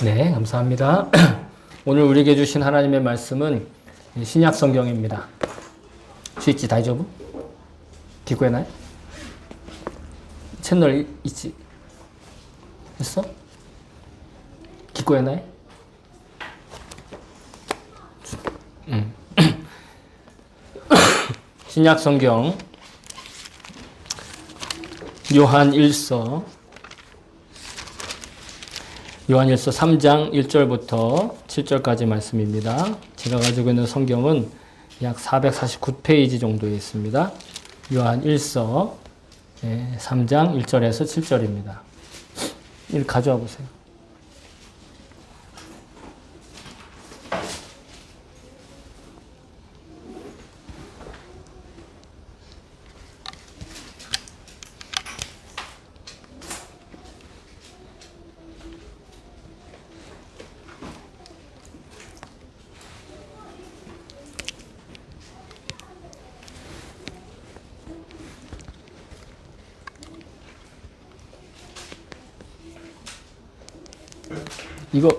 네, 감사합니다. 오늘 우리에게 주신 하나님의 말씀은 신약 성경입니다. 스위치 다이저브? 기구해나요? 채널 있지? 했어? 기구해나요? 신약 성경 요한일서 3장 1절부터 7절까지 말씀입니다. 제가 가지고 있는 성경은 약 449페이지 정도에 있습니다. 요한일서 3장 1절에서 7절입니다. 이걸 가져와 보세요.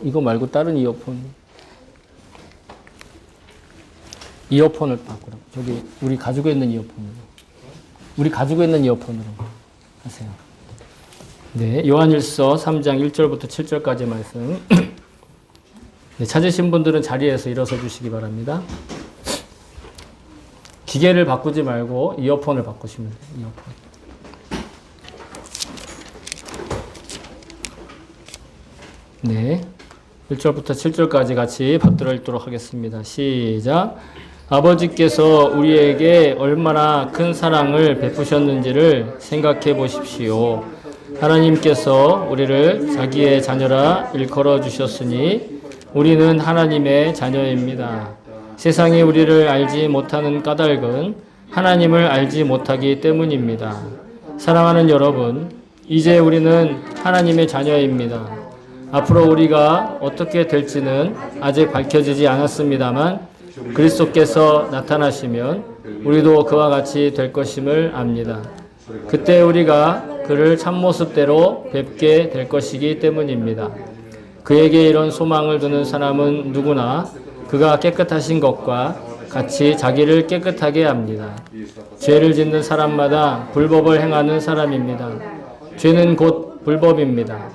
이거 말고 다른 이어폰을 바꾸라고. 저기 우리 가지고 있는 이어폰으로 하세요. 네, 요한일서 3장 1절부터 7절까지 말씀. 네, 찾으신 분들은 자리에서 일어서 주시기 바랍니다. 기계를 바꾸지 말고 이어폰을 바꾸시면 돼요. 이어폰. 네, 1절부터 7절까지 같이 받들어 읽도록 하겠습니다. 시작. 아버지께서 우리에게 얼마나 큰 사랑을 베푸셨는지를 생각해 보십시오. 하나님께서 우리를 자기의 자녀라 일컬어 주셨으니 우리는 하나님의 자녀입니다. 세상이 우리를 알지 못하는 까닭은 하나님을 알지 못하기 때문입니다. 사랑하는 여러분, 이제 우리는 하나님의 자녀입니다. 앞으로 우리가 어떻게 될지는 아직 밝혀지지 않았습니다만 그리스도께서 나타나시면 우리도 그와 같이 될 것임을 압니다. 그때 우리가 그를 참모습대로 뵙게 될 것이기 때문입니다. 그에게 이런 소망을 두는 사람은 누구나 그가 깨끗하신 것과 같이 자기를 깨끗하게 합니다. 죄를 짓는 사람마다 불법을 행하는 사람입니다. 죄는 곧 불법입니다.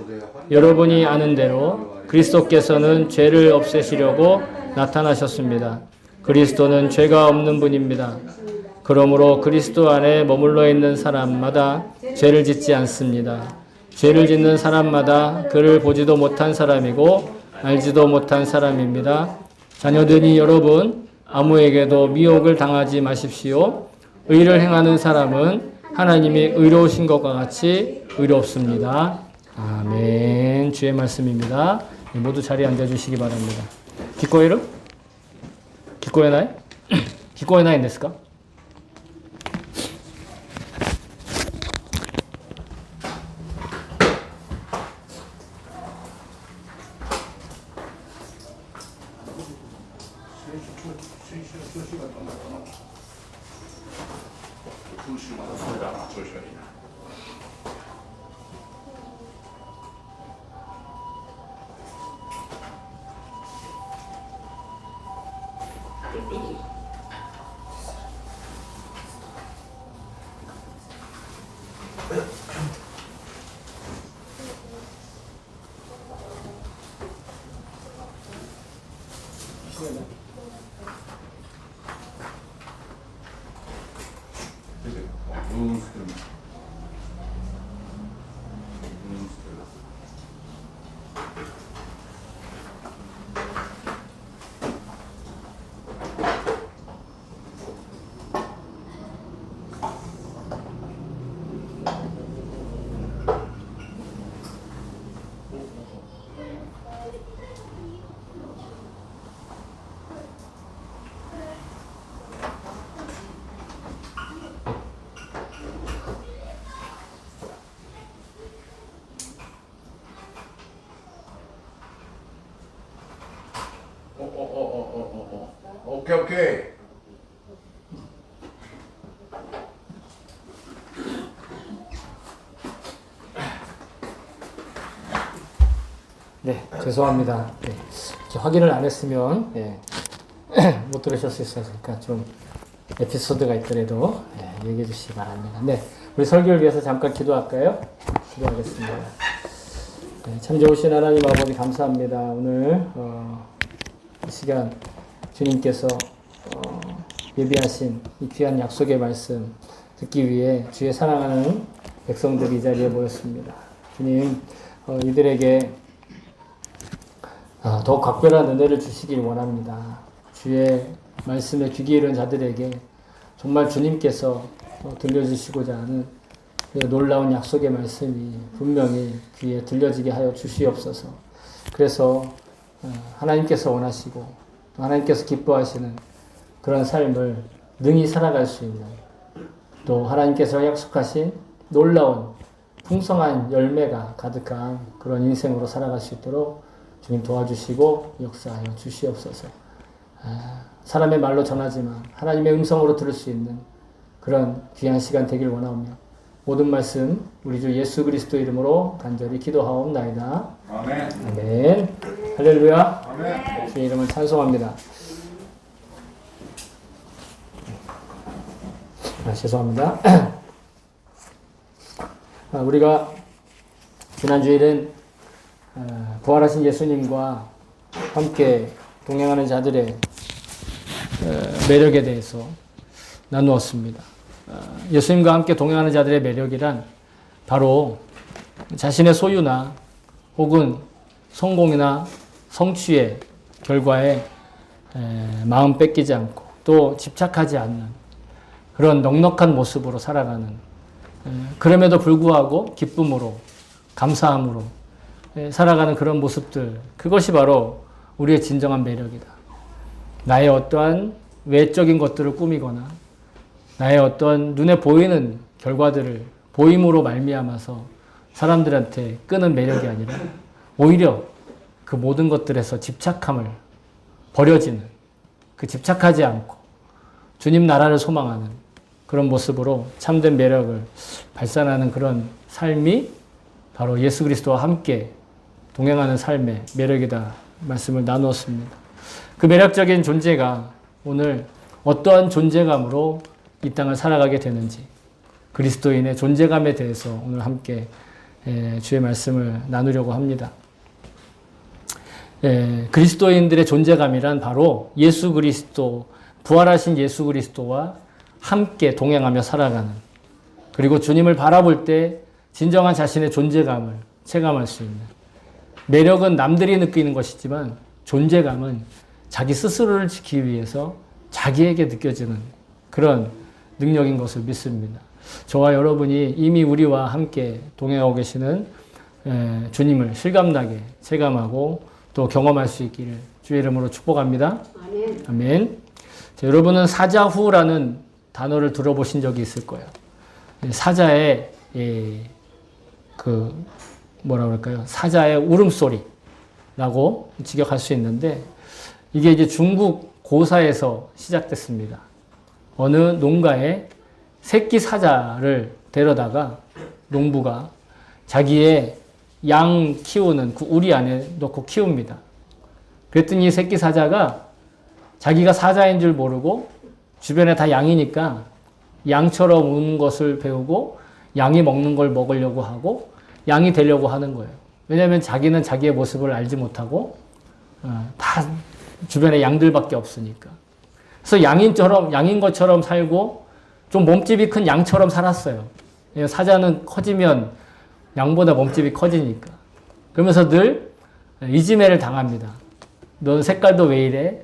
여러분이 아는 대로 그리스도께서는 죄를 없애시려고 나타나셨습니다. 그리스도는 죄가 없는 분입니다. 그러므로 그리스도 안에 머물러 있는 사람마다 죄를 짓지 않습니다. 죄를 짓는 사람마다 그를 보지도 못한 사람이고 알지도 못한 사람입니다. 자녀들이 여러분, 아무에게도 미혹을 당하지 마십시오. 의를 행하는 사람은 하나님이 의로우신 것과 같이 의롭습니다. 아멘. 주의 말씀입니다. 모두 자리에 앉아주시기 바랍니다. 기꺼이로? 기꺼이나요? 기꺼이나이ですか? 오케이. 네, 죄송합니다. 네, 확인을 안 했으면 못 들으실 수 있으니까 좀 에피소드가 있더라도 얘기해 주시기 바랍니다. 네, 우리 설교를 위해서 잠깐 기도할까요? 기도하겠습니다. 네, 참 좋으신 하나님 아버지 감사합니다. 오늘 이 시간 주님께서 예비하신 이 귀한 약속의 말씀 듣기 위해 주의 사랑하는 백성들이 이 자리에 모였습니다. 주님, 이들에게 더욱 각별한 은혜를 주시길 원합니다. 주의 말씀에 귀 기울인 자들에게 정말 주님께서 들려주시고자 하는 놀라운 약속의 말씀이 분명히 귀에 들려지게 하여 주시옵소서. 그래서 하나님께서 원하시고 하나님께서 기뻐하시는 그런 삶을 능히 살아갈 수 있는, 또 하나님께서 약속하신 놀라운 풍성한 열매가 가득한 그런 인생으로 살아갈 수 있도록 주님 도와주시고 역사하여 주시옵소서. 사람의 말로 전하지만 하나님의 음성으로 들을 수 있는 그런 귀한 시간 되길 원하오며, 모든 말씀 우리 주 예수 그리스도 이름으로 간절히 기도하옵나이다. 아멘. 아멘. 할렐루야. 아멘. 주의 이름을 찬송합니다. 죄송합니다. 우리가 지난 주일은 부활하신 예수님과 함께 동행하는 자들의 매력에 대해서 나누었습니다. 예수님과 함께 동행하는 자들의 매력이란 바로 자신의 소유나 혹은 성공이나 성취의 결과에 마음 뺏기지 않고 또 집착하지 않는 그런 넉넉한 모습으로 살아가는, 그럼에도 불구하고 기쁨으로 감사함으로 살아가는 그런 모습들, 그것이 바로 우리의 진정한 매력이다. 나의 어떠한 외적인 것들을 꾸미거나 나의 어떤 눈에 보이는 결과들을 보임으로 말미암아서 사람들한테 끄는 매력이 아니라 오히려 그 모든 것들에서 집착함을 버려지는, 그 집착하지 않고 주님 나라를 소망하는 그런 모습으로 참된 매력을 발산하는 그런 삶이 바로 예수 그리스도와 함께 동행하는 삶의 매력이다 말씀을 나누었습니다. 그 매력적인 존재가 오늘 어떠한 존재감으로 이 땅을 살아가게 되는지, 그리스도인의 존재감에 대해서 오늘 함께 주의 말씀을 나누려고 합니다. 그리스도인들의 존재감이란 바로 예수 그리스도, 부활하신 예수 그리스도와 함께 동행하며 살아가는, 그리고 주님을 바라볼 때 진정한 자신의 존재감을 체감할 수 있는, 매력은 남들이 느끼는 것이지만 존재감은 자기 스스로를 지키기 위해서 자기에게 느껴지는 그런 능력인 것을 믿습니다. 저와 여러분이 이미 우리와 함께 동행하고 계시는 주님을 실감나게 체감하고 또 경험할 수 있기를 주의 이름으로 축복합니다. 아멘. 아멘. 자, 여러분은 사자후라는 단어를 들어보신 적이 있을 거예요. 사자의 사자의 울음소리라고 직역할 수 있는데, 이게 이제 중국 고사에서 시작됐습니다. 어느 농가에 새끼 사자를 데려다가 농부가 자기의 양 키우는 그 우리 안에 넣고 키웁니다. 그랬더니 새끼 사자가 자기가 사자인 줄 모르고 주변에 다 양이니까 양처럼 우는 것을 배우고 양이 먹는 걸 먹으려고 하고 양이 되려고 하는 거예요. 왜냐하면 자기는 자기의 모습을 알지 못하고 다 주변에 양들밖에 없으니까. 그래서 양인 것처럼 살고 좀 몸집이 큰 양처럼 살았어요. 사자는 커지면 양보다 몸집이 커지니까. 그러면서 늘 이지매를 당합니다. 넌 색깔도 왜 이래?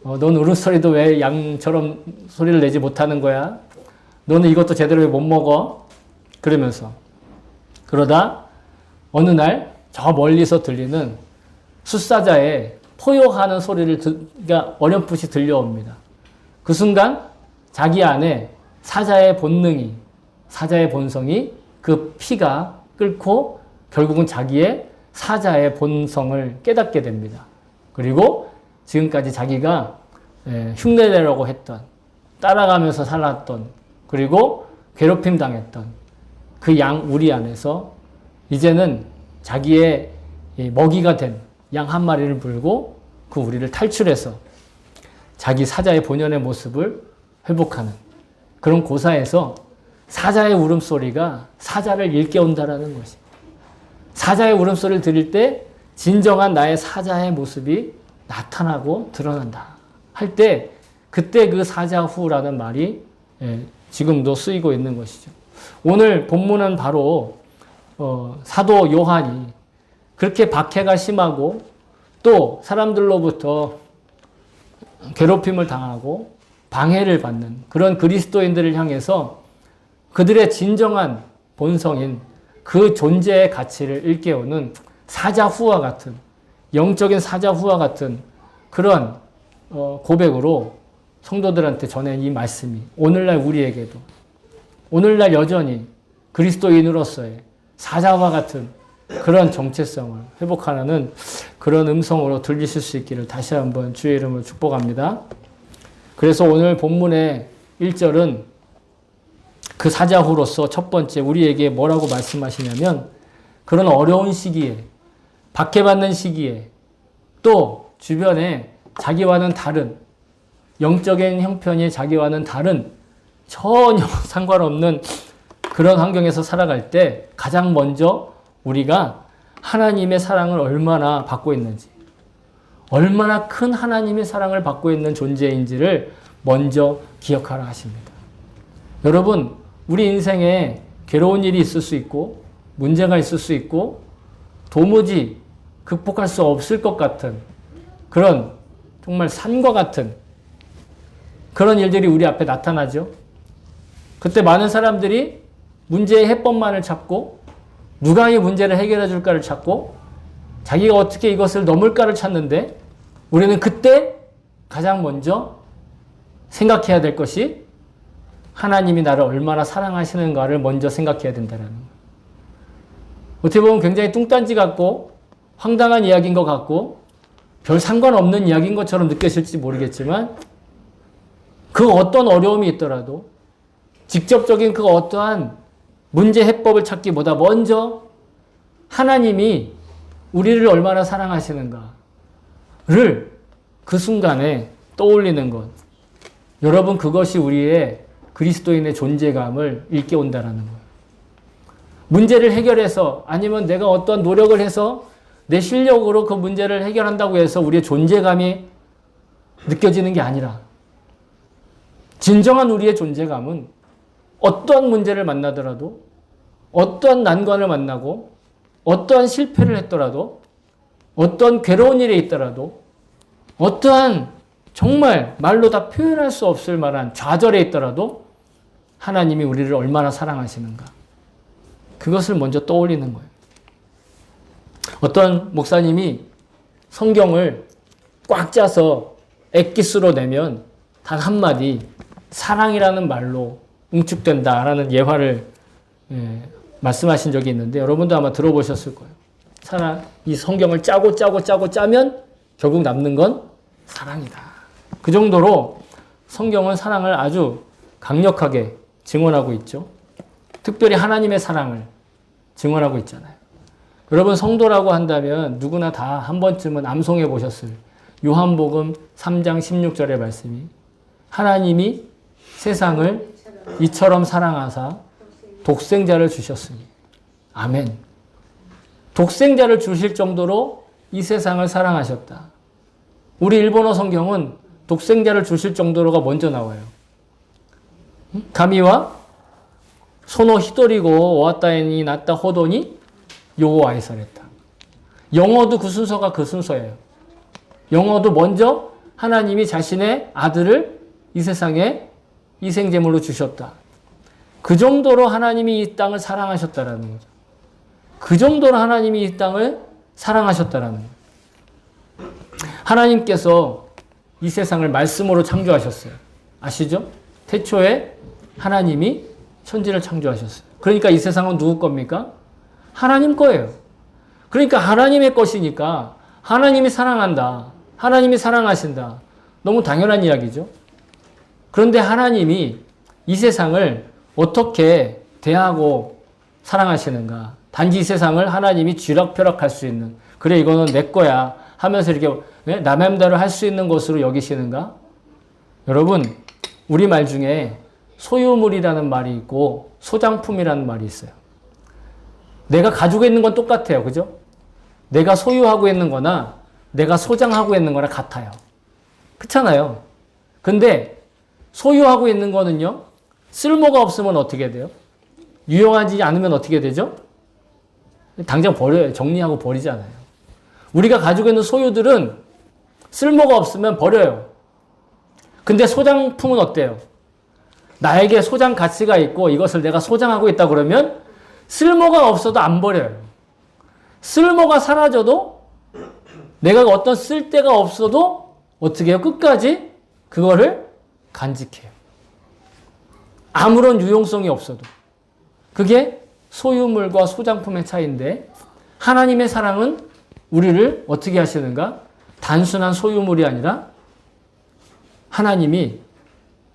넌 울음소리도 왜 양처럼 소리를 내지 못하는 거야? 너는 이것도 제대로 왜 못 먹어? 그러면서. 그러다 어느 날 저 멀리서 들리는 숫사자의 포효하는 소리를 어렴풋이 들려옵니다. 그 순간 자기 안에 사자의 본성이 그 피가 끓고 결국은 자기의 사자의 본성을 깨닫게 됩니다. 그리고 지금까지 자기가 흉내내려고 했던, 따라가면서 살았던, 그리고 괴롭힘 당했던 그 양 우리 안에서 이제는 자기의 이 먹이가 된 양 한 마리를 물고 그 우리를 탈출해서 자기 사자의 본연의 모습을 회복하는 그런 고사에서 사자의 울음소리가 사자를 일깨운다라는 것이. 사자의 울음소리를 들을 때 진정한 나의 사자의 모습이 나타나고 드러난다 할 때 그때 그 사자후라는 말이 지금도 쓰이고 있는 것이죠. 오늘 본문은 바로 사도 요한이 그렇게 박해가 심하고 또 사람들로부터 괴롭힘을 당하고 방해를 받는 그런 그리스도인들을 향해서 그들의 진정한 본성인 그 존재의 가치를 일깨우는 사자후와 같은 영적인 사자후와 같은 그런 고백으로 성도들한테 전한 이 말씀이 오늘날 우리에게도 오늘날 여전히 그리스도인으로서의 사자와 같은 그런 정체성을 회복하는 그런 음성으로 들리실 수 있기를 다시 한번 주의 이름으로 축복합니다. 그래서 오늘 본문의 1절은 그 사자후로서 첫 번째 우리에게 뭐라고 말씀하시냐면 그런 어려운 시기에 박해받는 시기에 또 주변에 자기와는 다른 영적인 형편이 자기와는 다른 전혀 상관없는 그런 환경에서 살아갈 때 가장 먼저 우리가 하나님의 사랑을 얼마나 받고 있는지 얼마나 큰 하나님의 사랑을 받고 있는 존재인지를 먼저 기억하라 하십니다. 여러분 우리 인생에 괴로운 일이 있을 수 있고 문제가 있을 수 있고 도무지 극복할 수 없을 것 같은 그런 정말 산과 같은 그런 일들이 우리 앞에 나타나죠. 그때 많은 사람들이 문제의 해법만을 찾고 누가 이 문제를 해결해 줄까를 찾고 자기가 어떻게 이것을 넘을까를 찾는데 우리는 그때 가장 먼저 생각해야 될 것이 하나님이 나를 얼마나 사랑하시는가를 먼저 생각해야 된다는 거예요. 어떻게 보면 굉장히 뚱딴지 같고 황당한 이야기인 것 같고 별 상관없는 이야기인 것처럼 느껴질지 모르겠지만 그 어떤 어려움이 있더라도 직접적인 그 어떠한 문제 해법을 찾기보다 먼저 하나님이 우리를 얼마나 사랑하시는가를 그 순간에 떠올리는 것. 여러분 그것이 우리의 그리스도인의 존재감을 일깨운다라는 거예요. 문제를 해결해서 아니면 내가 어떤 노력을 해서 내 실력으로 그 문제를 해결한다고 해서 우리의 존재감이 느껴지는 게 아니라 진정한 우리의 존재감은 어떠한 문제를 만나더라도 어떠한 난관을 만나고 어떠한 실패를 했더라도 어떠한 괴로운 일에 있더라도 어떠한 정말 말로 다 표현할 수 없을 만한 좌절에 있더라도 하나님이 우리를 얼마나 사랑하시는가 그것을 먼저 떠올리는 거예요. 어떤 목사님이 성경을 꽉 짜서 엑기스로 내면 단 한마디 사랑이라는 말로 응축된다라는 예화를 말씀하신 적이 있는데 여러분도 아마 들어보셨을 거예요. 사랑, 이 성경을 짜고 짜면 결국 남는 건 사랑이다. 그 정도로 성경은 사랑을 아주 강력하게 증언하고 있죠. 특별히 하나님의 사랑을 증언하고 있잖아요. 여러분 성도라고 한다면 누구나 다 한 번쯤은 암송해 보셨을 요한복음 3장 16절의 말씀이 하나님이 세상을 이처럼 사랑하사 독생자를 주셨으니 아멘. 독생자를 주실 정도로 이 세상을 사랑하셨다. 우리 일본어 성경은 독생자를 주실 정도로가 먼저 나와요. 가미와 소노 히도리고 오와타에니 나타 호도니 요오 아이사랬다. 영어도 그 순서가 그 순서예요. 영어도 먼저 하나님이 자신의 아들을 이 세상에 희생제물로 주셨다. 그 정도로 하나님이 이 땅을 사랑하셨다라는 거죠. 그 정도로 하나님이 이 땅을 사랑하셨다라는 거예요. 하나님께서 이 세상을 말씀으로 창조하셨어요. 아시죠? 태초에 하나님이 천지를 창조하셨어요. 그러니까 이 세상은 누구 겁니까? 하나님 거예요. 그러니까 하나님의 것이니까 하나님이 사랑한다. 하나님이 사랑하신다. 너무 당연한 이야기죠. 그런데 하나님이 이 세상을 어떻게 대하고 사랑하시는가? 단지 이 세상을 하나님이 쥐락펴락할 수 있는 그래 이거는 내 거야 하면서 이렇게 남의 대로 할 수 있는 것으로 여기시는가? 여러분 우리말 중에 소유물이라는 말이 있고 소장품이라는 말이 있어요. 내가 가지고 있는 건 똑같아요. 그죠? 내가 소유하고 있는 거나 내가 소장하고 있는 거나 같아요. 그렇잖아요. 근데 소유하고 있는 거는요. 쓸모가 없으면 어떻게 돼요? 유용하지 않으면 어떻게 되죠? 당장 버려요. 정리하고 버리잖아요. 우리가 가지고 있는 소유들은 쓸모가 없으면 버려요. 근데 소장품은 어때요? 나에게 소장 가치가 있고 이것을 내가 소장하고 있다 그러면 쓸모가 없어도 안 버려요. 쓸모가 사라져도 내가 어떤 쓸데가 없어도 어떻게 해요? 끝까지 그거를 간직해요. 아무런 유용성이 없어도. 그게 소유물과 소장품의 차이인데 하나님의 사랑은 우리를 어떻게 하시는가? 단순한 소유물이 아니라 하나님이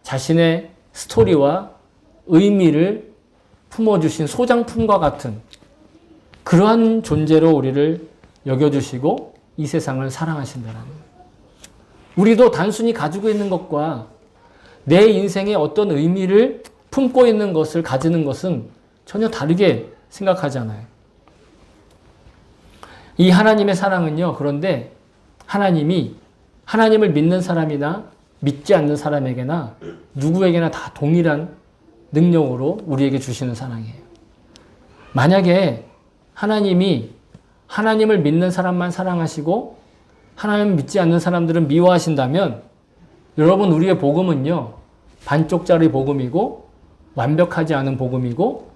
자신의 스토리와 의미를 품어주신 소장품과 같은 그러한 존재로 우리를 여겨주시고 이 세상을 사랑하신다는 거예요. 우리도 단순히 가지고 있는 것과 내 인생에 어떤 의미를 품고 있는 것을 가지는 것은 전혀 다르게 생각하잖아요. 이 하나님의 사랑은요, 그런데 하나님이 하나님을 믿는 사람이나 믿지 않는 사람에게나 누구에게나 다 동일한 능력으로 우리에게 주시는 사랑이에요. 만약에 하나님이 하나님을 믿는 사람만 사랑하시고 하나님을 믿지 않는 사람들은 미워하신다면 여러분 우리의 복음은요. 반쪽짜리 복음이고 완벽하지 않은 복음이고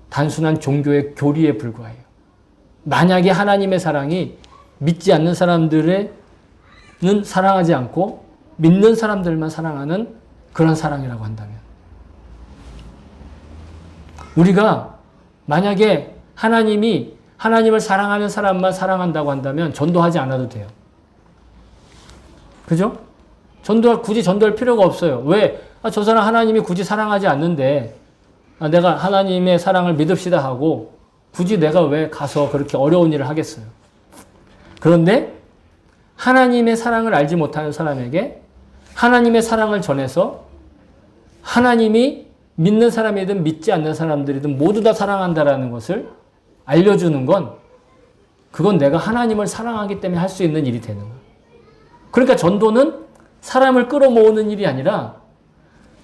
단순한 종교의 교리에 불과해요. 만약에 하나님의 사랑이 믿지 않는 사람들은 사랑하지 않고 믿는 사람들만 사랑하는 그런 사랑이라고 한다면 우리가 만약에 하나님이 하나님을 사랑하는 사람만 사랑한다고 한다면 전도하지 않아도 돼요. 그죠? 굳이 전도할 필요가 없어요. 왜? 저 사람 하나님이 굳이 사랑하지 않는데 내가 하나님의 사랑을 믿읍시다 하고 굳이 내가 왜 가서 그렇게 어려운 일을 하겠어요. 그런데 하나님의 사랑을 알지 못하는 사람에게 하나님의 사랑을 전해서 하나님이 믿는 사람이든 믿지 않는 사람들이든 모두 다 사랑한다라는 것을 알려주는 건 그건 내가 하나님을 사랑하기 때문에 할 수 있는 일이 되는 거예요. 그러니까 전도는 사람을 끌어모으는 일이 아니라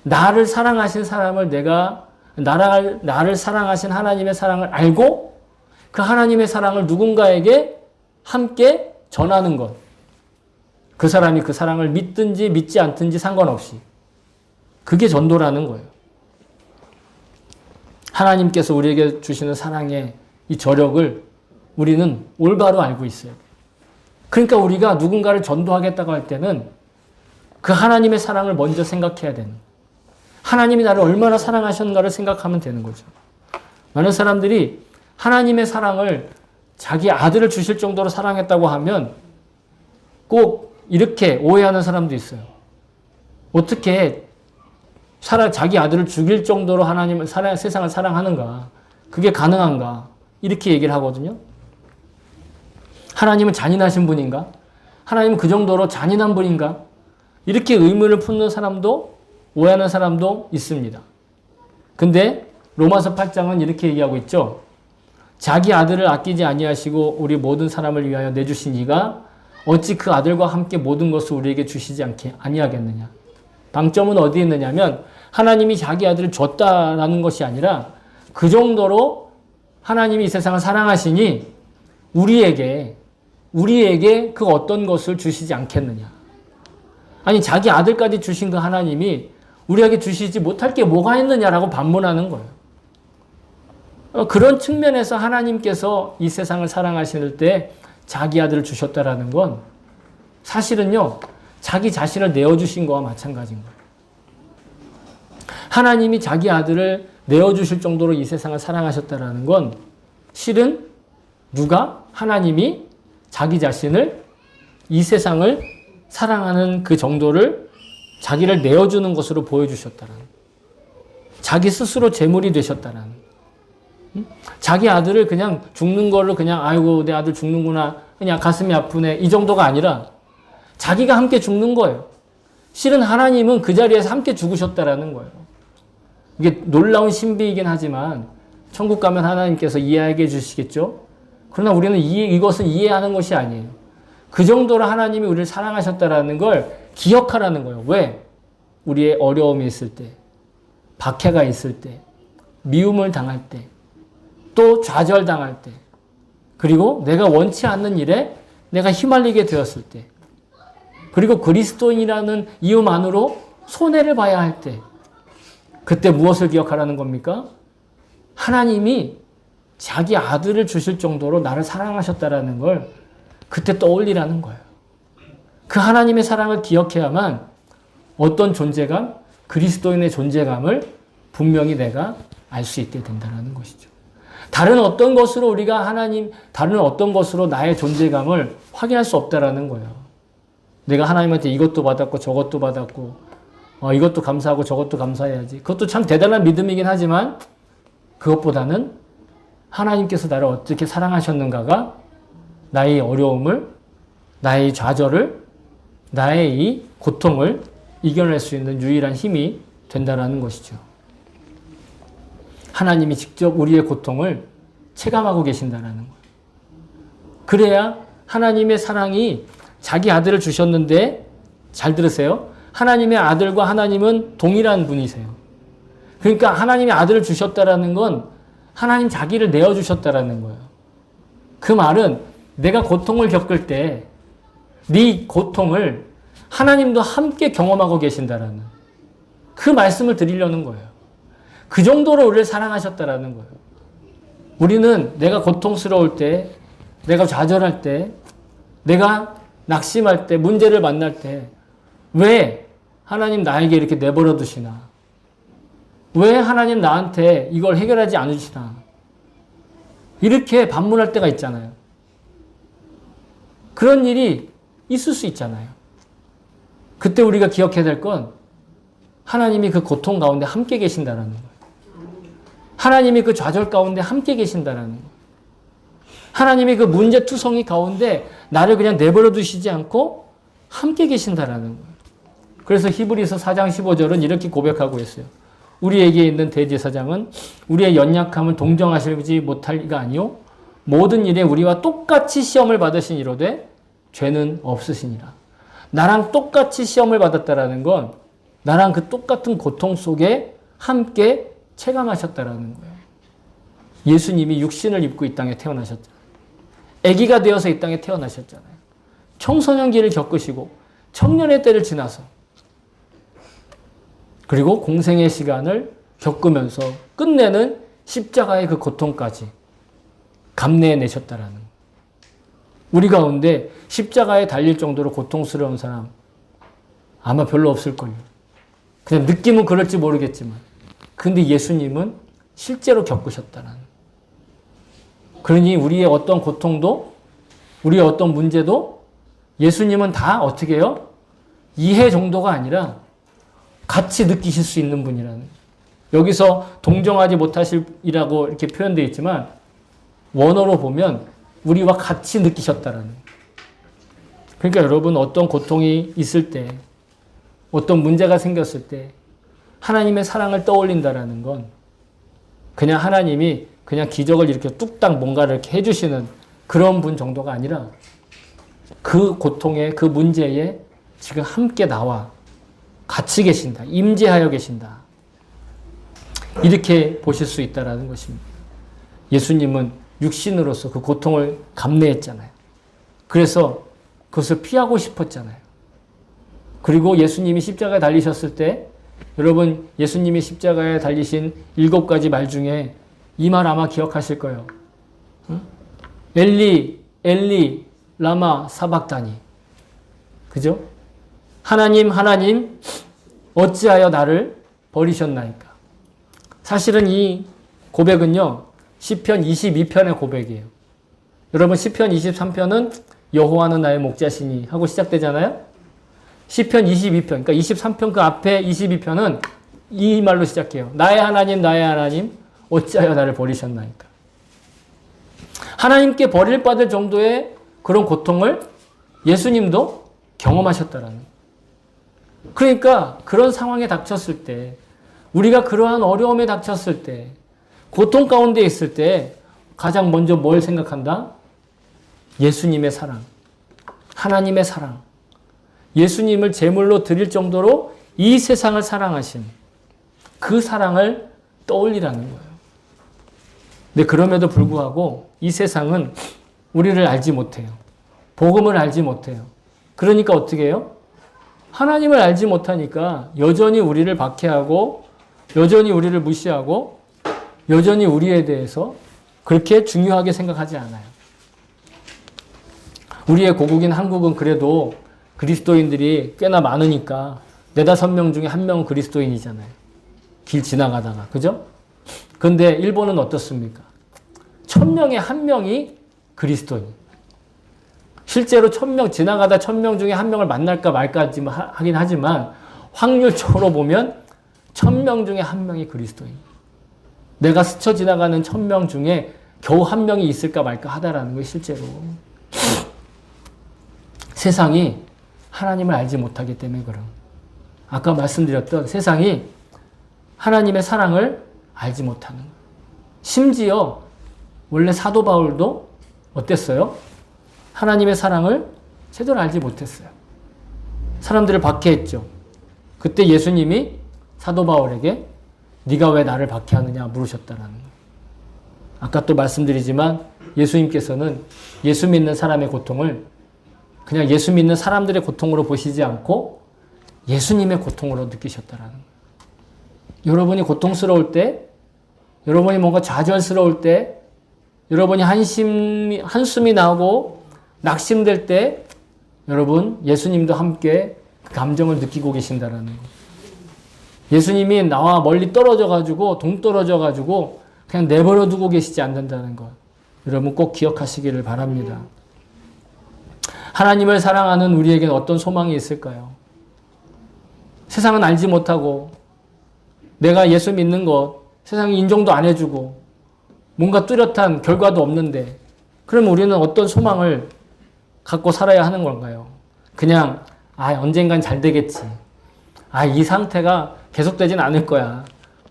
나를 사랑하신 사람을 나를 사랑하신 하나님의 사랑을 알고 그 하나님의 사랑을 누군가에게 함께 전하는 것. 그 사람이 그 사랑을 믿든지 믿지 않든지 상관없이. 그게 전도라는 거예요. 하나님께서 우리에게 주시는 사랑의 이 저력을 우리는 올바로 알고 있어요. 그러니까 우리가 누군가를 전도하겠다고 할 때는 그 하나님의 사랑을 먼저 생각해야 되는 거예요. 하나님이 나를 얼마나 사랑하셨는가를 생각하면 되는 거죠. 많은 사람들이 하나님의 사랑을 자기 아들을 주실 정도로 사랑했다고 하면 꼭 이렇게 오해하는 사람도 있어요. 어떻게 자기 아들을 죽일 정도로 하나님을 세상을 사랑하는가? 그게 가능한가? 이렇게 얘기를 하거든요. 하나님은 잔인하신 분인가? 하나님은 그 정도로 잔인한 분인가? 이렇게 의문을 품는 사람도 오해하는 사람도 있습니다. 근데 로마서 8장은 이렇게 얘기하고 있죠. 자기 아들을 아끼지 아니하시고 우리 모든 사람을 위하여 내주신 이가 어찌 그 아들과 함께 모든 것을 우리에게 주시지 아니하겠느냐. 방점은 어디에 있느냐면 하나님이 자기 아들을 줬다라는 것이 아니라 그 정도로 하나님이 이 세상을 사랑하시니 우리에게 그 어떤 것을 주시지 않겠느냐. 아니 자기 아들까지 주신 그 하나님이 우리에게 주시지 못할 게 뭐가 있느냐라고 반문하는 거예요. 그런 측면에서 하나님께서 이 세상을 사랑하실 때 자기 아들을 주셨다라는 건 사실은요. 자기 자신을 내어주신 거와 마찬가지인 거예요. 하나님이 자기 아들을 내어주실 정도로 이 세상을 사랑하셨다라는 건 실은 하나님이 자기 자신을 이 세상을 사랑하는 그 정도를 자기를 내어주는 것으로 보여주셨다는 자기 스스로 제물이 되셨다는 자기 아들을 그냥 죽는 걸로 그냥 아이고 내 아들 죽는구나 그냥 가슴이 아프네 이 정도가 아니라 자기가 함께 죽는 거예요. 실은 하나님은 그 자리에서 함께 죽으셨다라는 거예요. 이게 놀라운 신비이긴 하지만 천국 가면 하나님께서 이해하게 해주시겠죠? 그러나 우리는 이것을 이해하는 것이 아니에요. 그 정도로 하나님이 우리를 사랑하셨다라는 걸 기억하라는 거예요. 왜? 우리의 어려움이 있을 때, 박해가 있을 때, 미움을 당할 때, 또 좌절당할 때, 그리고 내가 원치 않는 일에 내가 휘말리게 되었을 때, 그리고 그리스도인이라는 이유만으로 손해를 봐야 할 때, 그때 무엇을 기억하라는 겁니까? 하나님이 자기 아들을 주실 정도로 나를 사랑하셨다라는 걸 그때 떠올리라는 거예요. 그 하나님의 사랑을 기억해야만 어떤 존재감, 그리스도인의 존재감을 분명히 내가 알 수 있게 된다는 것이죠. 다른 어떤 것으로 우리가 다른 어떤 것으로 나의 존재감을 확인할 수 없다라는 거예요. 내가 하나님한테 이것도 받았고 저것도 받았고 이것도 감사하고 저것도 감사해야지. 그것도 참 대단한 믿음이긴 하지만 그것보다는 하나님께서 나를 어떻게 사랑하셨는가가 나의 어려움을, 나의 좌절을, 나의 이 고통을 이겨낼 수 있는 유일한 힘이 된다는 것이죠. 하나님이 직접 우리의 고통을 체감하고 계신다는 거예요. 그래야 하나님의 사랑이 자기 아들을 주셨는데 잘 들으세요. 하나님의 아들과 하나님은 동일한 분이세요. 그러니까 하나님의 아들을 주셨다라는 건 하나님 자기를 내어주셨다라는 거예요. 그 말은 내가 고통을 겪을 때 네 고통을 하나님도 함께 경험하고 계신다라는 그 말씀을 드리려는 거예요. 그 정도로 우리를 사랑하셨다라는 거예요. 우리는 내가 고통스러울 때, 내가 좌절할 때, 내가 낙심할 때, 문제를 만날 때 왜 하나님 나에게 이렇게 내버려 두시나? 왜 하나님 나한테 이걸 해결하지 않으시나? 이렇게 반문할 때가 있잖아요. 그런 일이 있을 수 있잖아요. 그때 우리가 기억해야 될 건 하나님이 그 고통 가운데 함께 계신다는 거예요. 하나님이 그 좌절 가운데 함께 계신다는 거예요. 하나님이 그 문제투성이 가운데 나를 그냥 내버려 두시지 않고 함께 계신다는 거예요. 그래서 히브리서 4장 15절은 이렇게 고백하고 있어요. 우리에게 있는 대제사장은 우리의 연약함을 동정하시지 못할 이가 아니요 모든 일에 우리와 똑같이 시험을 받으신 이로되 죄는 없으시니라. 나랑 똑같이 시험을 받았다라는 건 나랑 그 똑같은 고통 속에 함께 체감하셨다라는 거예요. 예수님이 육신을 입고 이 땅에 태어나셨잖아요. 아기가 되어서 이 땅에 태어나셨잖아요. 청소년기를 겪으시고 청년의 때를 지나서 그리고 공생의 시간을 겪으면서 끝내는 십자가의 그 고통까지 감내해내셨다라는 거예요. 우리 가운데 십자가에 달릴 정도로 고통스러운 사람 아마 별로 없을걸요. 그냥 느낌은 그럴지 모르겠지만 근데 예수님은 실제로 겪으셨다는 그러니 우리의 어떤 고통도 우리의 어떤 문제도 예수님은 다 어떻게 해요? 이해 정도가 아니라 같이 느끼실 수 있는 분이라는 여기서 동정하지 못하실이라고 이렇게 표현되어 있지만 원어로 보면 우리와 같이 느끼셨다라는 그러니까 여러분 어떤 고통이 있을 때 어떤 문제가 생겼을 때 하나님의 사랑을 떠올린다라는 건 그냥 하나님이 그냥 기적을 이렇게 뚝딱 뭔가를 이렇게 해주시는 그런 분 정도가 아니라 그 고통에 그 문제에 지금 함께 나와 같이 계신다. 임재하여 계신다. 이렇게 보실 수 있다는 것입니다. 예수님은 육신으로서 그 고통을 감내했잖아요. 그래서 그것을 피하고 싶었잖아요. 그리고 예수님이 십자가에 달리셨을 때 여러분 예수님이 십자가에 달리신 7가지 말 중에 이 말 아마 기억하실 거예요. 응? 엘리 엘리 라마 사박다니. 그죠? 하나님 하나님 어찌하여 나를 버리셨나이까. 사실은 이 고백은요. 시편 22편의 고백이에요. 여러분 시편 23편은 여호와는 나의 목자시니 하고 시작되잖아요. 시편 22편 그러니까 23편 그 앞에 22편은 이 말로 시작해요. 나의 하나님 어찌하여 나를 버리셨나이까. 하나님께 버릴 받을 정도의 그런 고통을 예수님도 경험하셨다라는 거예요. 그러니까 그런 상황에 닥쳤을 때, 우리가 그러한 어려움에 닥쳤을 때, 고통 가운데 있을 때 가장 먼저 뭘 생각한다? 예수님의 사랑, 하나님의 사랑, 예수님을 제물로 드릴 정도로 이 세상을 사랑하신 그 사랑을 떠올리라는 거예요. 근데 그럼에도 불구하고 이 세상은 우리를 알지 못해요. 복음을 알지 못해요. 그러니까 어떻게 해요? 하나님을 알지 못하니까 여전히 우리를 박해하고 여전히 우리를 무시하고 여전히 우리에 대해서 그렇게 중요하게 생각하지 않아요. 우리의 고국인 한국은 그래도 그리스도인들이 꽤나 많으니까 4-5명 중에 1명은 그리스도인이잖아요. 길 지나가다가. 그죠? 근데 일본은 어떻습니까? 1000명에 1명이 그리스도인. 실제로 1000명, 지나가다 1000명 중에 1명을 만날까 말까 하긴 하지만 확률적으로 보면 1000명 중에 1명이 그리스도인. 내가 스쳐 지나가는 1000명 중에 겨우 1명이 있을까 말까 하다라는 거예요, 실제로. 세상이 하나님을 알지 못하기 때문에 그런. 아까 말씀드렸던 세상이 하나님의 사랑을 알지 못하는 거예요. 심지어 원래 사도 바울도 어땠어요? 하나님의 사랑을 제대로 알지 못했어요. 사람들을 박해했죠. 그때 예수님이 사도 바울에게 네가 왜 나를 박해하느냐 물으셨다라는 거예요. 아까 또 말씀드리지만 예수님께서는 예수 믿는 사람의 고통을 그냥 예수 믿는 사람들의 고통으로 보시지 않고 예수님의 고통으로 느끼셨다라는 거예요. 여러분이 고통스러울 때, 여러분이 뭔가 좌절스러울 때, 여러분이 한숨이 나오고 낙심될 때 여러분 예수님도 함께 그 감정을 느끼고 계신다라는 거예요. 예수님이 나와 멀리 떨어져가지고 동떨어져가지고 그냥 내버려 두고 계시지 않는다는 것. 여러분 꼭 기억하시기를 바랍니다. 하나님을 사랑하는 우리에게는 어떤 소망이 있을까요? 세상은 알지 못하고 내가 예수 믿는 것 세상이 인정도 안 해주고 뭔가 뚜렷한 결과도 없는데 그럼 우리는 어떤 소망을 갖고 살아야 하는 건가요? 그냥 언젠간 잘 되겠지. 이 상태가 계속되진 않을 거야.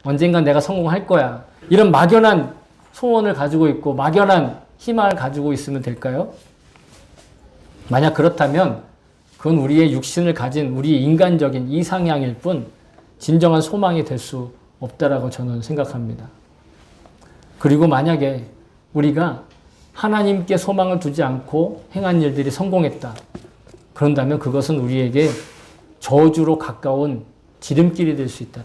언젠간 내가 성공할 거야. 이런 막연한 소원을 가지고 있고 막연한 희망을 가지고 있으면 될까요? 만약 그렇다면 그건 우리의 육신을 가진 우리의 인간적인 이상향일 뿐 진정한 소망이 될 수 없다라고 저는 생각합니다. 그리고 만약에 우리가 하나님께 소망을 두지 않고 행한 일들이 성공했다. 그런다면 그것은 우리에게 저주로 가까운 지름길이 될 수 있다.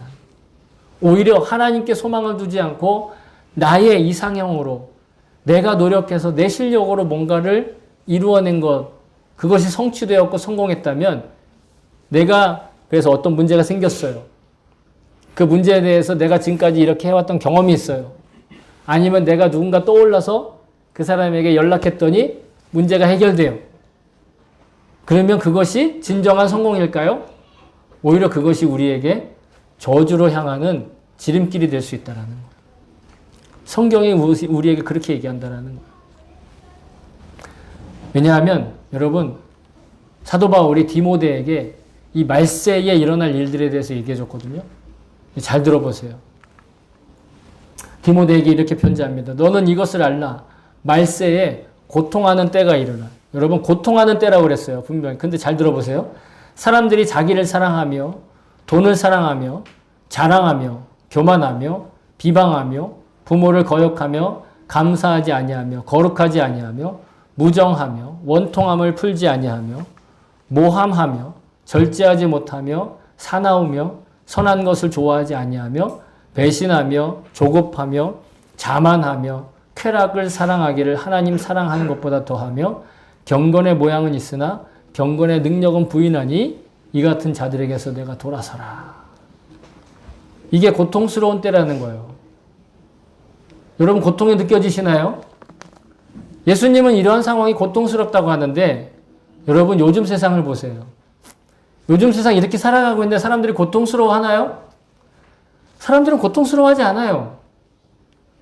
오히려 하나님께 소망을 두지 않고 나의 이상형으로 내가 노력해서 내 실력으로 뭔가를 이루어낸 것, 그것이 성취되었고 성공했다면 내가 그래서 어떤 문제가 생겼어요. 그 문제에 대해서 내가 지금까지 이렇게 해왔던 경험이 있어요. 아니면 내가 누군가 떠올라서 그 사람에게 연락했더니 문제가 해결돼요. 그러면 그것이 진정한 성공일까요? 오히려 그것이 우리에게 저주로 향하는 지름길이 될 수 있다는 거예요. 성경이 우리에게 그렇게 얘기한다는 거예요. 왜냐하면 여러분 사도 바울이 디모데에게 이 말세에 일어날 일들에 대해서 얘기해 줬거든요. 잘 들어보세요. 디모데에게 이렇게 편지합니다. 너는 이것을 알라. 말세에 고통하는 때가 일어나. 여러분 고통하는 때라고 그랬어요. 분명히. 근데 잘 들어보세요. 사람들이 자기를 사랑하며 돈을 사랑하며 자랑하며 교만하며 비방하며 부모를 거역하며 감사하지 아니하며 거룩하지 아니하며 무정하며 원통함을 풀지 아니하며 모함하며 절제하지 못하며 사나우며 선한 것을 좋아하지 아니하며 배신하며 조급하며 자만하며 쾌락을 사랑하기를 하나님 사랑하는 것보다 더하며 경건의 모양은 있으나 경건의 능력은 부인하니 이 같은 자들에게서 내가 돌아서라. 이게 고통스러운 때라는 거예요. 여러분 고통이 느껴지시나요? 예수님은 이러한 상황이 고통스럽다고 하는데 여러분 요즘 세상을 보세요. 요즘 세상 이렇게 살아가고 있는데 사람들이 고통스러워하나요? 사람들은 고통스러워하지 않아요.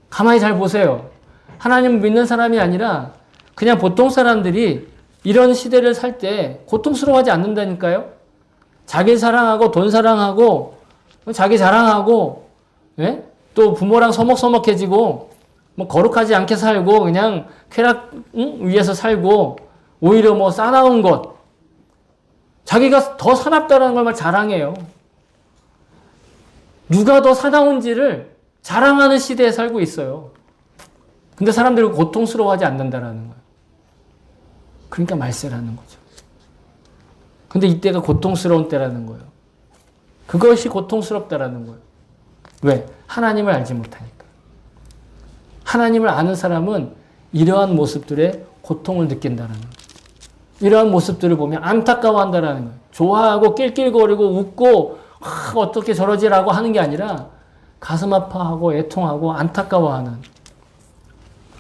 가만히 잘 보세요. 하나님을 믿는 사람이 아니라 그냥 보통 사람들이 이런 시대를 살 때 고통스러워하지 않는다니까요. 자기 사랑하고 돈 사랑하고 자기 자랑하고 예? 또 부모랑 서먹서먹해지고 뭐 거룩하지 않게 살고 그냥 쾌락 위에서 살고 오히려 뭐 싸나운 것 자기가 더 사납다라는 걸 막 자랑해요. 누가 더 사나운지를 자랑하는 시대에 살고 있어요. 근데 사람들이 고통스러워하지 않는다라는 거예요. 그러니까 말세라는 거죠. 근데 이때가 고통스러운 때라는 거예요. 그것이 고통스럽다라는 거예요. 왜? 하나님을 알지 못하니까. 하나님을 아는 사람은 이러한 모습들의 고통을 느낀다라는 거예요. 이러한 모습들을 보면 안타까워한다라는 거예요. 좋아하고 낄낄거리고 웃고 어떻게 저러지라고 하는 게 아니라 가슴 아파하고 애통하고 안타까워하는.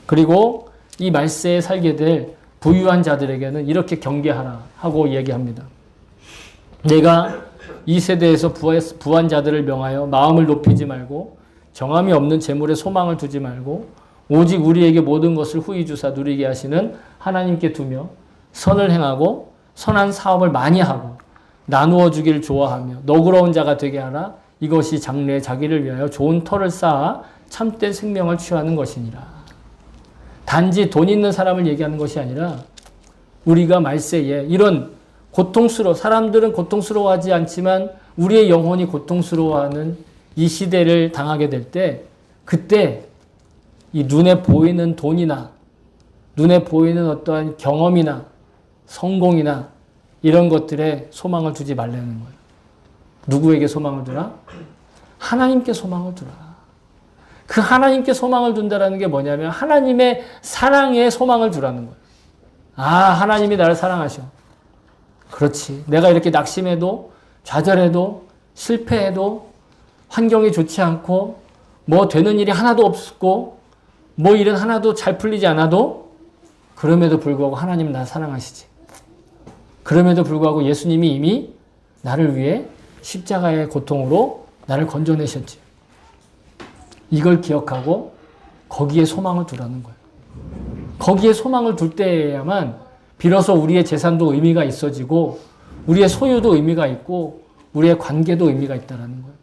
그리고 이 말세에 살게 될 부유한 자들에게는 이렇게 경계하라 하고 얘기합니다. 내가 이 세대에서 부한 자들을 명하여 마음을 높이지 말고 정함이 없는 재물에 소망을 두지 말고 오직 우리에게 모든 것을 후히 주사 누리게 하시는 하나님께 두며 선을 행하고 선한 사업을 많이 하고 나누어 주기를 좋아하며 너그러운 자가 되게 하라. 이것이 장래에 자기를 위하여 좋은 터를 쌓아 참된 생명을 취하는 것이니라. 단지 돈 있는 사람을 얘기하는 것이 아니라 우리가 말세에 이런 사람들은 고통스러워하지 않지만 우리의 영혼이 고통스러워하는 이 시대를 당하게 될 때 그때 이 눈에 보이는 돈이나 눈에 보이는 어떠한 경험이나 성공이나 이런 것들에 소망을 두지 말라는 거예요. 누구에게 소망을 두라? 하나님께 소망을 두라. 그 하나님께 소망을 둔다는 게 뭐냐면 하나님의 사랑에 소망을 두라는 거예요. 하나님이 나를 사랑하셔. 그렇지. 내가 이렇게 낙심해도 좌절해도 실패해도 환경이 좋지 않고 뭐 되는 일이 하나도 없고 뭐 일은 하나도 잘 풀리지 않아도 그럼에도 불구하고 하나님은 나를 사랑하시지. 그럼에도 불구하고 예수님이 이미 나를 위해 십자가의 고통으로 나를 건져내셨지. 이걸 기억하고 거기에 소망을 두라는 거예요. 거기에 소망을 둘 때에야만 비로소 우리의 재산도 의미가 있어지고 우리의 소유도 의미가 있고 우리의 관계도 의미가 있다는 거예요.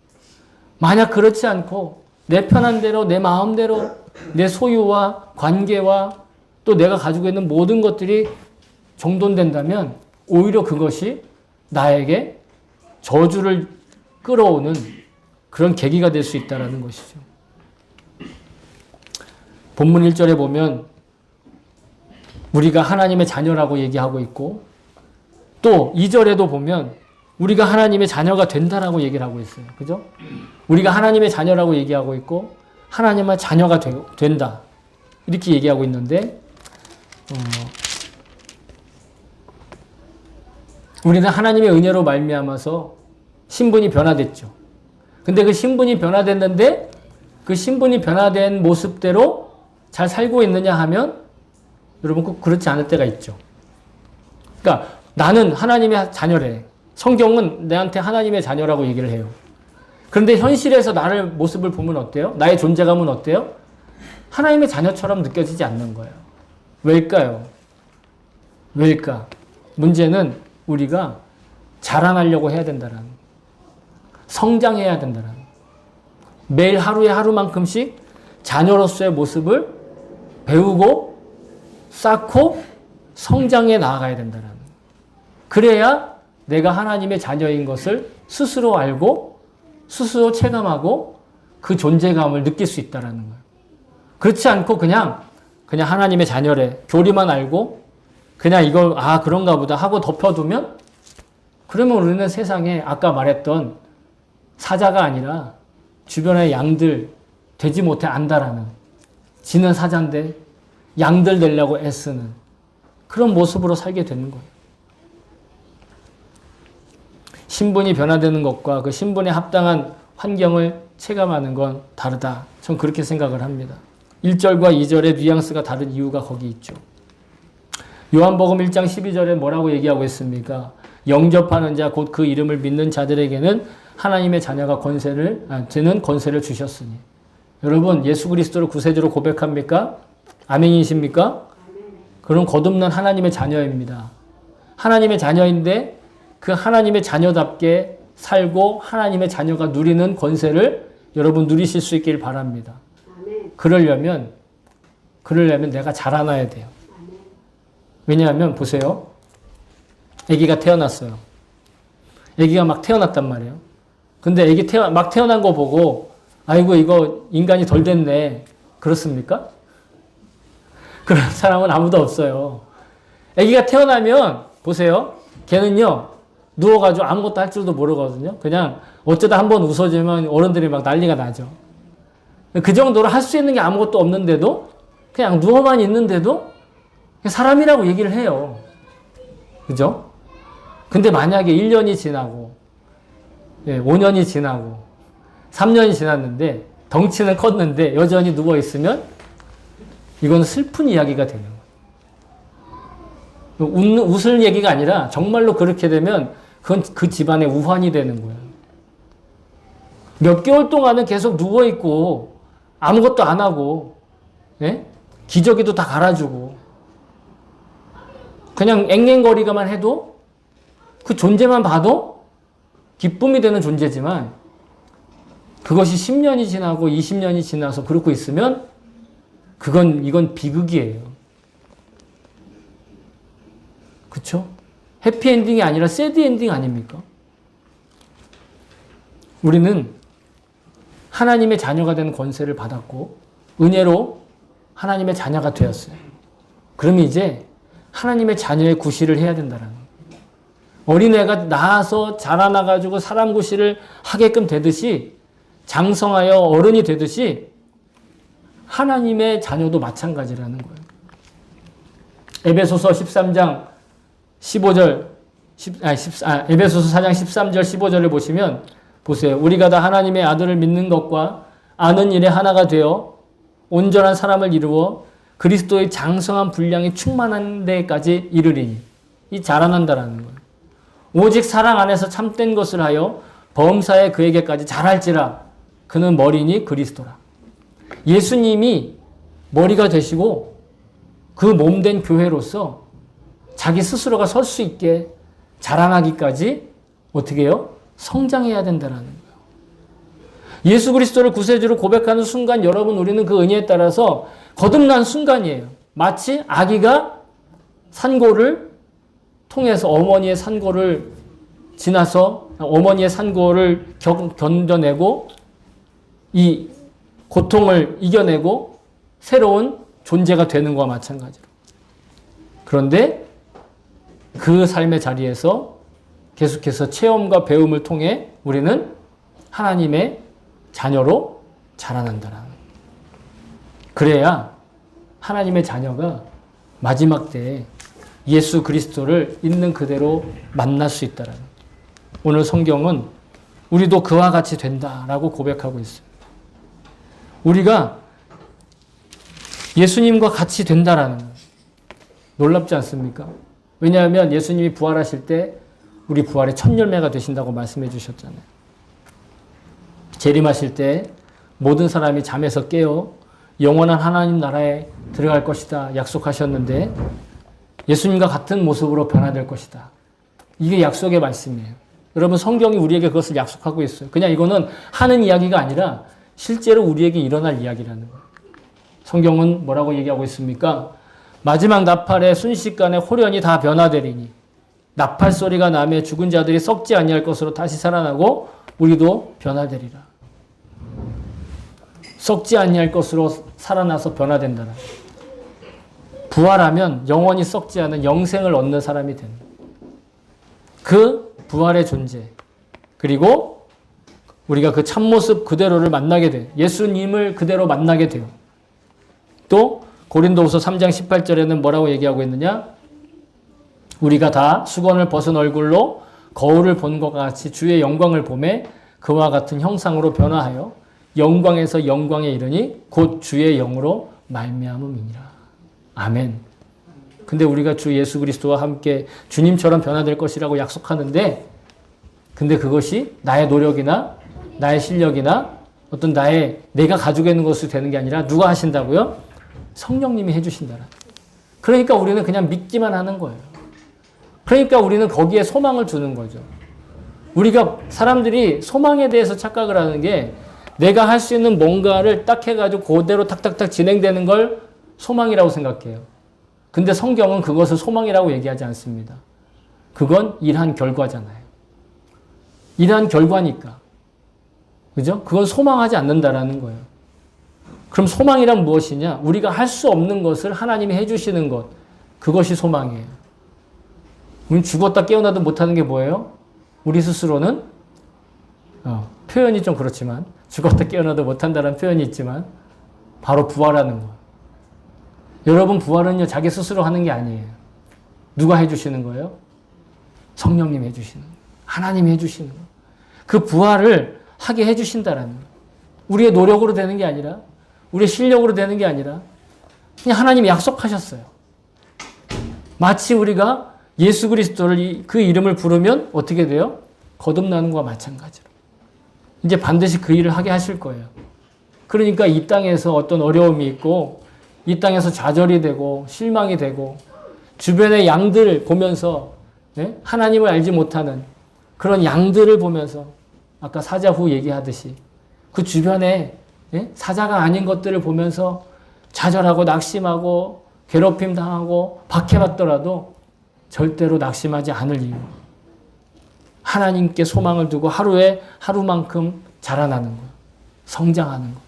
만약 그렇지 않고 내 편한 대로 내 마음대로 내 소유와 관계와 또 내가 가지고 있는 모든 것들이 정돈된다면 오히려 그것이 나에게 저주를 끌어오는 그런 계기가 될 수 있다는 것이죠. 본문 1절에 보면 우리가 하나님의 자녀라고 얘기하고 있고 또 2절에도 보면 우리가 하나님의 자녀가 된다라고 얘기를 하고 있어요. 그죠? 우리가 하나님의 자녀라고 얘기하고 있고 하나님의 자녀가 된다. 이렇게 얘기하고 있는데 우리는 하나님의 은혜로 말미암아서 신분이 변화됐죠. 근데 그 신분이 변화됐는데 그 신분이 변화된 모습대로 잘 살고 있느냐 하면 여러분 꼭 그렇지 않을 때가 있죠. 그러니까 나는 하나님의 자녀래. 성경은 내한테 하나님의 자녀라고 얘기를 해요. 그런데 현실에서 나를 모습을 보면 어때요? 나의 존재감은 어때요? 하나님의 자녀처럼 느껴지지 않는 거예요. 왜일까요? 왜일까? 문제는 우리가 자라나려고 해야 된다는 거예요. 성장해야 된다는 거예요. 매일 하루에 하루만큼씩 자녀로서의 모습을 배우고 쌓고 성장해 나아가야 된다는 거예요. 그래야 내가 하나님의 자녀인 것을 스스로 알고 스스로 체감하고 그 존재감을 느낄 수 있다는 거예요. 그렇지 않고 그냥 하나님의 자녀래. 교리만 알고 그냥 이걸 그런가 보다 하고 덮어두면 그러면 우리는 세상에 아까 말했던 사자가 아니라 주변의 양들 되지 못해 안다라는 지는 사자인데 양들 되려고 애쓰는 그런 모습으로 살게 되는 거예요. 신분이 변화되는 것과 그 신분에 합당한 환경을 체감하는 건 다르다. 전 그렇게 생각을 합니다. 1절과 2절의 뉘앙스가 다른 이유가 거기 있죠. 요한복음 1장 12절에 뭐라고 얘기하고 있습니까? 영접하는 자 곧 그 이름을 믿는 자들에게는 하나님의 자녀가 되는 권세를 주셨으니. 여러분 예수 그리스도를 구세주로 고백합니까? 아멘이십니까? 그런 거듭난 하나님의 자녀입니다. 하나님의 자녀인데 그 하나님의 자녀답게 살고 하나님의 자녀가 누리는 권세를 여러분 누리실 수 있길 바랍니다. 그러려면 내가 자라나야 돼요. 왜냐하면 보세요. 아기가 태어났어요. 아기가 막 태어났단 말이에요. 근데 아기 막 태어난 거 보고 아이고 이거 인간이 덜 됐네. 그렇습니까? 그런 사람은 아무도 없어요. 아기가 태어나면 보세요. 걔는요. 누워가지고 아무것도 할 줄도 모르거든요. 그냥 어쩌다 한번 웃어주면 어른들이 막 난리가 나죠. 그 정도로 할 수 있는 게 아무것도 없는데도 그냥 누워만 있는데도 사람이라고 얘기를 해요. 그죠? 근데 만약에 1년이 지나고 5년이 지나고 3년이 지났는데 덩치는 컸는데 여전히 누워있으면 이건 슬픈 이야기가 되는 거예요. 웃을 얘기가 아니라 정말로 그렇게 되면 그건 그 집안의 우환이 되는 거예요. 몇 개월 동안은 계속 누워있고 아무것도 안 하고 기저귀도 다 갈아주고 그냥 앵앵거리가만 해도 그 존재만 봐도 기쁨이 되는 존재지만 그것이 10년이 지나고 20년이 지나서 그렇고 있으면 이건 비극이에요. 그쵸? 해피엔딩이 아니라 새드엔딩 아닙니까? 우리는 하나님의 자녀가 되는 권세를 받았고 은혜로 하나님의 자녀가 되었어요. 그러면 이제 하나님의 자녀의 구실을 해야 된다는 거예요. 어린애가 낳아서 자라나가지고 사람 구실을 하게끔 되듯이 장성하여 어른이 되듯이 하나님의 자녀도 마찬가지라는 거예요. 에베소서 13장 15절, 에베소서 4장 13절 15절을 보시면 보세요. 우리가 다 하나님의 아들을 믿는 것과 아는 일에 하나가 되어 온전한 사람을 이루어 그리스도의 장성한 분량이 충만한 데까지 이르리니 이 자라난다라는 거예요. 오직 사랑 안에서 참된 것을 하여 범사에 그에게까지 자랄지라 그는 머리니 그리스도라. 예수님이 머리가 되시고 그 몸된 교회로서 자기 스스로가 설 수 있게 자라나기까지 어떻게 해요? 성장해야 된다는 거예요. 예수 그리스도를 구세주로 고백하는 순간 여러분 우리는 그 은혜에 따라서 거듭난 순간이에요. 마치 아기가 산고를 통해서 어머니의 산고를 지나서 어머니의 산고를 견뎌내고 이 고통을 이겨내고 새로운 존재가 되는 것과 마찬가지로. 그런데 그 삶의 자리에서 계속해서 체험과 배움을 통해 우리는 하나님의 자녀로 자라난다라는 거예요. 그래야 하나님의 자녀가 마지막 때에 예수 그리스도를 있는 그대로 만날 수 있다라는 거예요. 오늘 성경은 우리도 그와 같이 된다라고 고백하고 있습니다. 우리가 예수님과 같이 된다라는 거예요. 놀랍지 않습니까? 왜냐하면 예수님이 부활하실 때 우리 부활의 첫 열매가 되신다고 말씀해 주셨잖아요. 재림하실 때 모든 사람이 잠에서 깨어 영원한 하나님 나라에 들어갈 것이다 약속하셨는데 예수님과 같은 모습으로 변화될 것이다. 이게 약속의 말씀이에요. 여러분 성경이 우리에게 그것을 약속하고 있어요. 그냥 이거는 하는 이야기가 아니라 실제로 우리에게 일어날 이야기라는 거예요. 성경은 뭐라고 얘기하고 있습니까? 마지막 나팔의 순식간에 홀연히 다 변화되리니 나팔 소리가 나며 죽은 자들이 썩지 아니할 것으로 다시 살아나고 우리도 변화되리라. 썩지 아니할 것으로 살아나서 변화된다는 부활하면 영원히 썩지 않은 영생을 얻는 사람이 된다. 그 부활의 존재 그리고 우리가 그 참모습 그대로를 만나게 돼요. 예수님을 그대로 만나게 돼요. 또 고린도후서 3장 18절에는 뭐라고 얘기하고 있느냐? 우리가 다 수건을 벗은 얼굴로 거울을 본 것과 같이 주의 영광을 보매 그와 같은 형상으로 변화하여 영광에서 영광에 이르니 곧 주의 영으로 말미암음이니라. 아멘. 근데 우리가 주 예수 그리스도와 함께 주님처럼 변화될 것이라고 약속하는데 근데 그것이 나의 노력이나 나의 실력이나 어떤 내가 가지고 있는 것이 되는 게 아니라 누가 하신다고요? 성령님이 해주신다라. 그러니까 우리는 그냥 믿기만 하는 거예요. 그러니까 우리는 거기에 소망을 두는 거죠. 우리가 사람들이 소망에 대해서 착각을 하는 게 내가 할 수 있는 뭔가를 딱 해가지고 그대로 탁탁탁 진행되는 걸 소망이라고 생각해요. 근데 성경은 그것을 소망이라고 얘기하지 않습니다. 그건 일한 결과잖아요. 일한 결과니까. 그죠? 그건 소망하지 않는다라는 거예요. 그럼 소망이란 무엇이냐? 우리가 할 수 없는 것을 하나님이 해주시는 것. 그것이 소망이에요. 우리 죽었다 깨어나도 못하는 게 뭐예요? 우리 스스로는 표현이 좀 그렇지만 죽었다 깨어나도 못한다는 표현이 있지만 바로 부활하는 거예요. 여러분 부활은요 자기 스스로 하는 게 아니에요. 누가 해주시는 거예요? 성령님 해주시는 거예요. 하나님이 해주시는 거예요. 그 부활을 하게 해주신다라는 거예요. 우리의 노력으로 되는 게 아니라 우리의 실력으로 되는 게 아니라 그냥 하나님이 약속하셨어요. 마치 우리가 예수 그리스도를 그 이름을 부르면 어떻게 돼요? 거듭나는 것과 마찬가지로. 이제 반드시 그 일을 하게 하실 거예요. 그러니까 이 땅에서 어떤 어려움이 있고 이 땅에서 좌절이 되고 실망이 되고 주변의 양들을 보면서 하나님을 알지 못하는 그런 양들을 보면서 아까 사자후 얘기하듯이 그 주변에 사자가 아닌 것들을 보면서 좌절하고 낙심하고 괴롭힘 당하고 박해받더라도 절대로 낙심하지 않을 이유. 하나님께 소망을 두고 하루에 하루만큼 자라나는 거예요. 성장하는 거예요.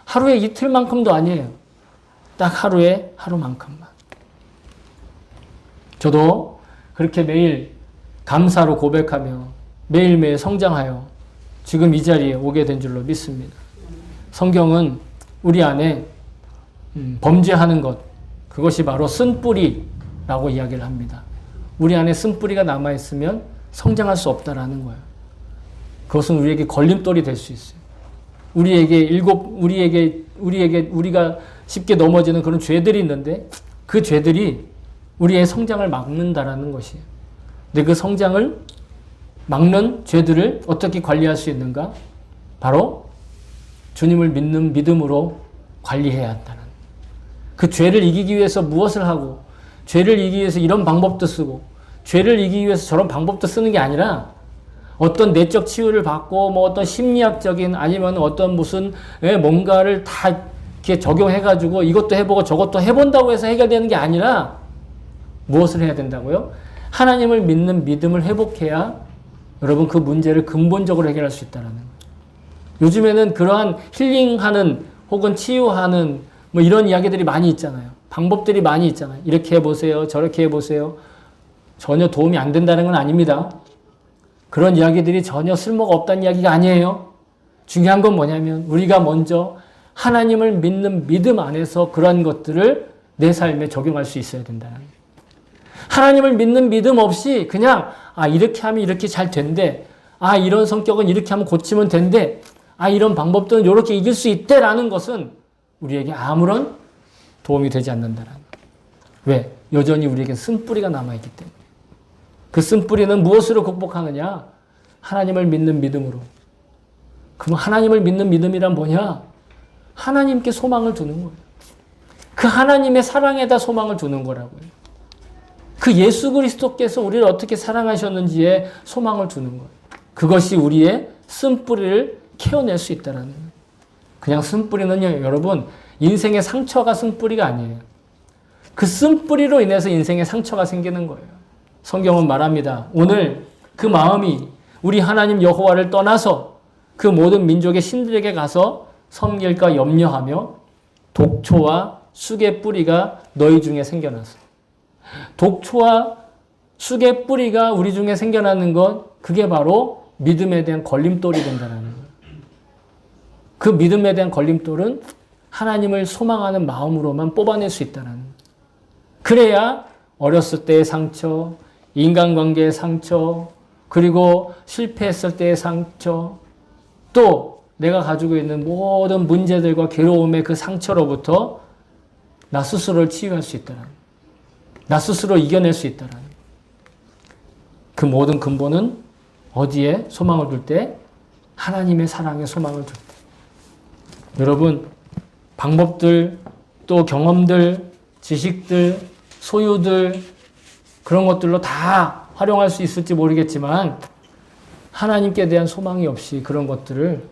하루에 이틀만큼도 아니에요. 딱 하루에 하루만큼만. 저도 그렇게 매일 감사로 고백하며 매일매일 성장하여 지금 이 자리에 오게 된 줄로 믿습니다. 성경은 우리 안에 범죄하는 것, 그것이 바로 쓴뿌리라고 이야기를 합니다. 우리 안에 쓴뿌리가 남아있으면 성장할 수 없다라는 거예요. 그것은 우리에게 걸림돌이 될 수 있어요. 우리가 쉽게 넘어지는 그런 죄들이 있는데 그 죄들이 우리의 성장을 막는다라는 것이에요. 근데 그 성장을 막는 죄들을 어떻게 관리할 수 있는가? 바로 주님을 믿는 믿음으로 관리해야 한다는. 그 죄를 이기기 위해서 무엇을 하고 죄를 이기기 위해서 이런 방법도 쓰고 죄를 이기기 위해서 저런 방법도 쓰는 게 아니라 어떤 내적 치유를 받고 뭐 어떤 심리학적인 아니면 어떤 무슨 뭔가를 다 이렇게 적용해가지고 이것도 해보고 저것도 해본다고 해서 해결되는 게 아니라 무엇을 해야 된다고요? 하나님을 믿는 믿음을 회복해야 여러분 그 문제를 근본적으로 해결할 수 있다는 거예요. 요즘에는 그러한 힐링하는 혹은 치유하는 뭐 이런 이야기들이 많이 있잖아요. 방법들이 많이 있잖아요. 이렇게 해보세요. 저렇게 해보세요. 전혀 도움이 안 된다는 건 아닙니다. 그런 이야기들이 전혀 쓸모가 없다는 이야기가 아니에요. 중요한 건 뭐냐면 우리가 먼저 하나님을 믿는 믿음 안에서 그런 것들을 내 삶에 적용할 수 있어야 된다는 거예요. 하나님을 믿는 믿음 없이 그냥 이렇게 하면 이렇게 잘 된대. 이런 성격은 이렇게 하면 고치면 된대. 이런 방법들은 이렇게 이길 수 있대라는 것은 우리에게 아무런 도움이 되지 않는다라는 거예요. 왜? 여전히 우리에게 쓴뿌리가 남아있기 때문에. 그 쓴뿌리는 무엇으로 극복하느냐? 하나님을 믿는 믿음으로. 그럼 하나님을 믿는 믿음이란 뭐냐? 하나님께 소망을 두는 거예요. 그 하나님의 사랑에다 소망을 두는 거라고요. 그 예수 그리스도께서 우리를 어떻게 사랑하셨는지에 소망을 두는 거예요. 그것이 우리의 쓴뿌리를 케어낼 수 있다는 거예요. 그냥 쓴뿌리는요, 여러분, 인생의 상처가 쓴뿌리가 아니에요. 그 쓴뿌리로 인해서 인생의 상처가 생기는 거예요. 성경은 말합니다. 오늘 그 마음이 우리 하나님 여호와를 떠나서 그 모든 민족의 신들에게 가서 섬길까 염려하며 독초와 쑥의 뿌리가 너희 중에 생겨나서. 독초와 쑥의 뿌리가 우리 중에 생겨나는 것, 그게 바로 믿음에 대한 걸림돌이 된다는 거예요. 그 믿음에 대한 걸림돌은 하나님을 소망하는 마음으로만 뽑아낼 수 있다는 거예요. 그래야 어렸을 때의 상처, 인간관계의 상처, 그리고 실패했을 때의 상처, 또 내가 가지고 있는 모든 문제들과 괴로움의 그 상처로부터 나 스스로를 치유할 수 있다는 거예요. 나 스스로 이겨낼 수 있다는 거예요. 그 모든 근본은 어디에 소망을 둘 때? 하나님의 사랑에 소망을 둘 때. 여러분, 방법들, 또 경험들, 지식들, 소유들, 그런 것들로 다 활용할 수 있을지 모르겠지만 하나님께 대한 소망이 없이 그런 것들을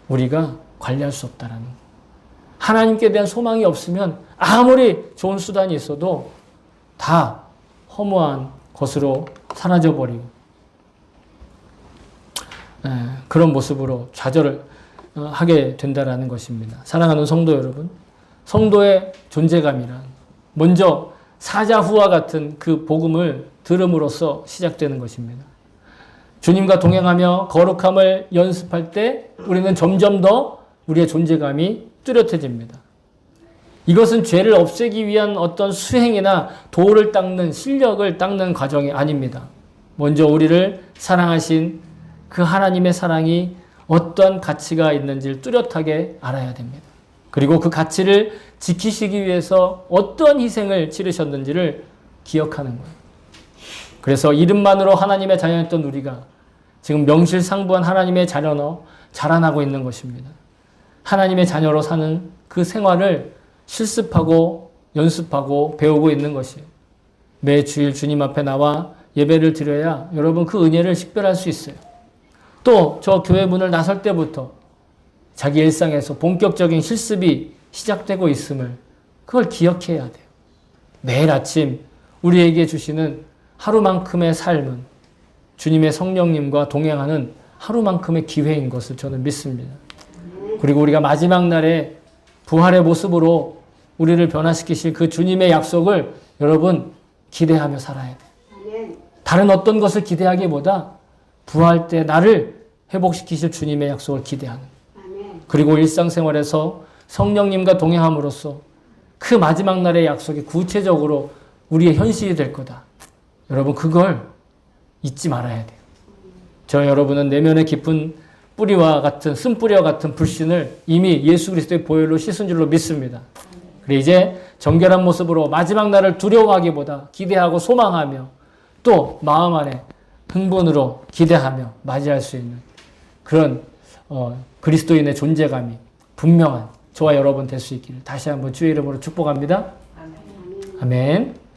우리가 관리할 수 없다라는 거예요. 하나님께 대한 소망이 없으면 아무리 좋은 수단이 있어도 다 허무한 것으로 사라져버리고 그런 모습으로 좌절을 하게 된다라는 것입니다. 사랑하는 성도 여러분, 성도의 존재감이란 먼저 사자후와 같은 그 복음을 들음으로써 시작되는 것입니다. 주님과 동행하며 거룩함을 연습할 때 우리는 점점 더 우리의 존재감이 뚜렷해집니다. 이것은 죄를 없애기 위한 어떤 수행이나 도를 닦는 실력을 닦는 과정이 아닙니다. 먼저 우리를 사랑하신 그 하나님의 사랑이 어떤 가치가 있는지를 뚜렷하게 알아야 됩니다. 그리고 그 가치를 지키시기 위해서 어떤 희생을 치르셨는지를 기억하는 거예요. 그래서 이름만으로 하나님의 자녀였던 우리가 지금 명실상부한 하나님의 자녀로 자라나고 있는 것입니다. 하나님의 자녀로 사는 그 생활을 실습하고 연습하고 배우고 있는 것이에요. 매 주일 주님 앞에 나와 예배를 드려야 여러분 그 은혜를 식별할 수 있어요. 또 저 교회 문을 나설 때부터 자기 일상에서 본격적인 실습이 시작되고 있음을 그걸 기억해야 돼요. 매일 아침 우리에게 주시는 하루만큼의 삶은 주님의 성령님과 동행하는 하루만큼의 기회인 것을 저는 믿습니다. 그리고 우리가 마지막 날에 부활의 모습으로 우리를 변화시키실 그 주님의 약속을 여러분 기대하며 살아야 돼요. 다른 어떤 것을 기대하기보다 부활 때 나를 회복시키실 주님의 약속을 기대하는. 그리고 일상생활에서 성령님과 동행함으로써 그 마지막 날의 약속이 구체적으로 우리의 현실이 될 거다. 여러분 그걸 잊지 말아야 돼요. 저 여러분은 내면의 깊은 뿌리와 같은 쓴뿌리와 같은 불신을 이미 예수 그리스도의 보혈로 씻은 줄로 믿습니다. 그래 이제 정결한 모습으로 마지막 날을 두려워하기보다 기대하고 소망하며 또 마음 안에 흥분으로 기대하며 맞이할 수 있는 그런 그리스도인의 존재감이 분명한 저와 여러분 될 수 있기를 다시 한번 주의 이름으로 축복합니다. 아멘.